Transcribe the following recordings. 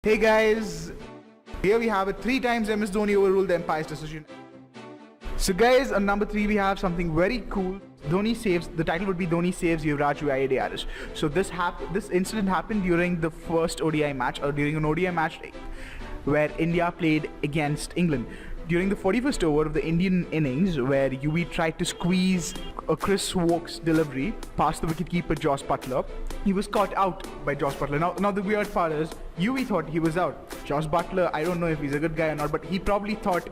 Hey guys, here we have it. 3 times MS Dhoni overruled the umpire's decision. So guys, on number 3 we have something very cool. Dhoni saves, the title would be Dhoni saves Yuvraj via DRS. So this incident happened during the first ODI match, or during an ODI match where India played against England. During the 41st over of the Indian innings, where UV tried to squeeze a Chris Woakes delivery past the wicketkeeper Josh Buttler, he was caught out by Josh Buttler. Now the weird part is, UV thought he was out. Josh Buttler, I don't know if he's a good guy or not, but he probably thought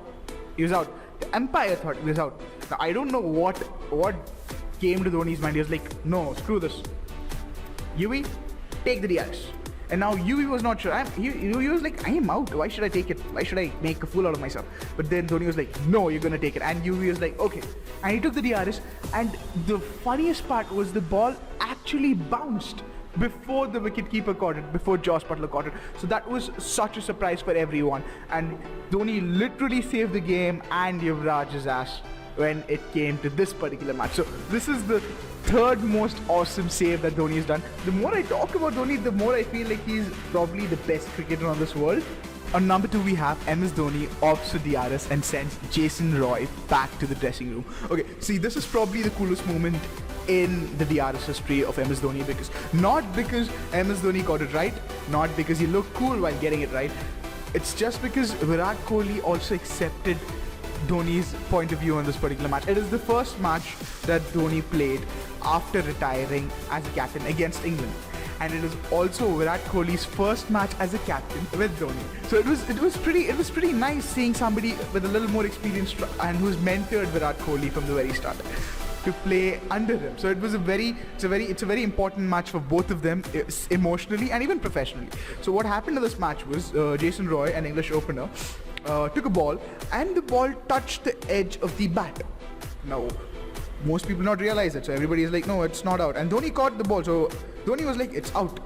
he was out. The umpire thought he was out. Now I don't know what came to Dhoni's mind. He was like, no, screw this. UV, take the DRS. And now UV was not sure. He was like, I am out. Why should I take it? Why should I make a fool out of myself? But then Dhoni was like, no, you're gonna take it. And UV was like, okay. And he took the DRS. And the funniest part was the ball actually bounced before the wicketkeeper caught it, before Josh Buttler caught it. So that was such a surprise for everyone. And Dhoni literally saved the game and Yuvraj's ass when it came to this particular match. So this is the third most awesome save that Dhoni has done. The more I talk about Dhoni, the more I feel like he's probably the best cricketer on this world. On number 2 we have MS Dhoni opts for DRS and sends Jason Roy back to the dressing room. Okay, see, this is probably the coolest moment in the DRS history of MS Dhoni, because not because MS Dhoni got it right, not because he looked cool while getting it right, it's just because Virat Kohli also accepted Dhoni's point of view on this particular match. It is the first match that Dhoni played after retiring as a captain against England, and it is also Virat Kohli's first match as a captain with Dhoni. So it was pretty nice seeing somebody with a little more experience and who's mentored Virat Kohli from the very start to play under him. So it's a very important match for both of them, emotionally and even professionally. So what happened in this match was Jason Roy, an English opener, took a ball and the ball touched the edge of the bat. Now most people not realize it, so everybody is like, no, it's not out. And Dhoni caught the ball, so Dhoni was like, it's out.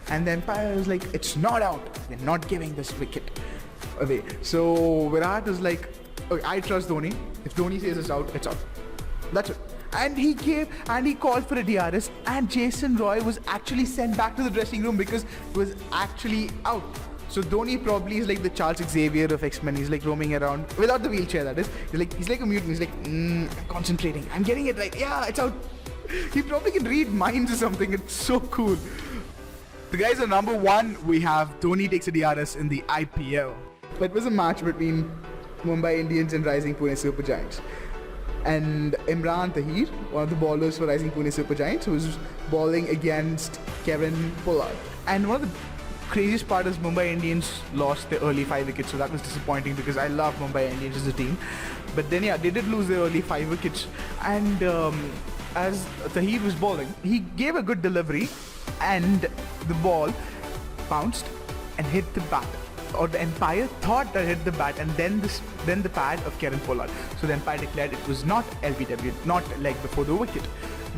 And the umpire was like, it's not out, we're not giving this wicket away. So Virat is like, okay, I trust Dhoni. If Dhoni says it's out, it's out. That's it. And he called for a DRS, and Jason Roy was actually sent back to the dressing room because it was actually out. So Dhoni probably is like the Charles Xavier of X-Men. He's like roaming around without the wheelchair, that is. He's like a mutant. He's like, I'm concentrating. I'm getting it right. Yeah, it's out. He probably can read minds or something. It's so cool. The guys are number 1. We have Dhoni takes a DRS in the IPL. It was a match between Mumbai Indians and Rising Pune Super Giants. And Imran Tahir, one of the bowlers for Rising Pune Super Giants, who was bowling against Kevin Pollard. And one of the craziest part is Mumbai Indians lost their early 5 wickets, so that was disappointing because I love Mumbai Indians as a team. But then yeah, they did lose their early 5 wickets. And as Tahir was bowling, he gave a good delivery and the ball bounced and hit the bat. Or the umpire thought that hit the bat and then the pad of Kevin Pollard. So the umpire declared it was not LBW, not leg before the wicket.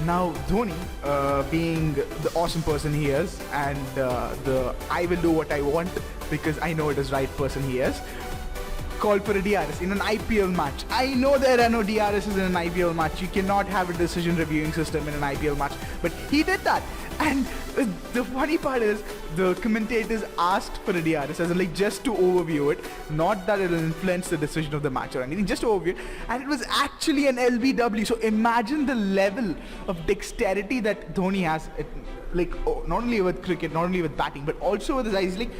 Now Dhoni, being the awesome person he is, and the I will do what I want because I know it is right person he is, called for a DRS in an IPL match. I know there are no DRSs in an IPL match. You cannot have a decision reviewing system in an IPL match, but he did that. And the funny part is, the commentators asked for a DRS, as in like just to overview it, not that it will influence the decision of the match or anything, just to overview it. And it was actually an LBW. So imagine the level of dexterity that Dhoni has, like not only with cricket, not only with batting, but also with his eyes. Like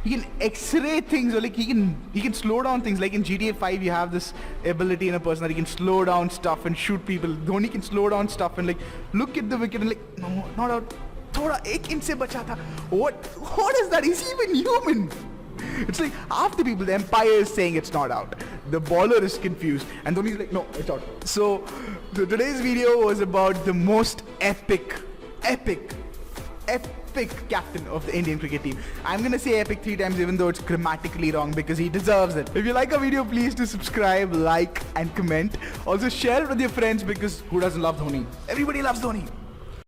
he can X-ray things, or like he can slow down things. Like in GTA 5, you have this ability in a person that he can slow down stuff and shoot people. Dhoni can slow down stuff and like look at the wicket and like, no, not out. Thoda ek inch se bacha tha. What is that? He's even human. It's like half the people, the umpire is saying it's not out. The bowler is confused, and Dhoni's like, no, it's out. So today's video was about the most epic captain of the Indian cricket team. I'm gonna say epic 3 times even though it's grammatically wrong, because he deserves it. If you like our video, please do subscribe, like and comment. Also share it with your friends, because who doesn't love Dhoni? Everybody loves Dhoni.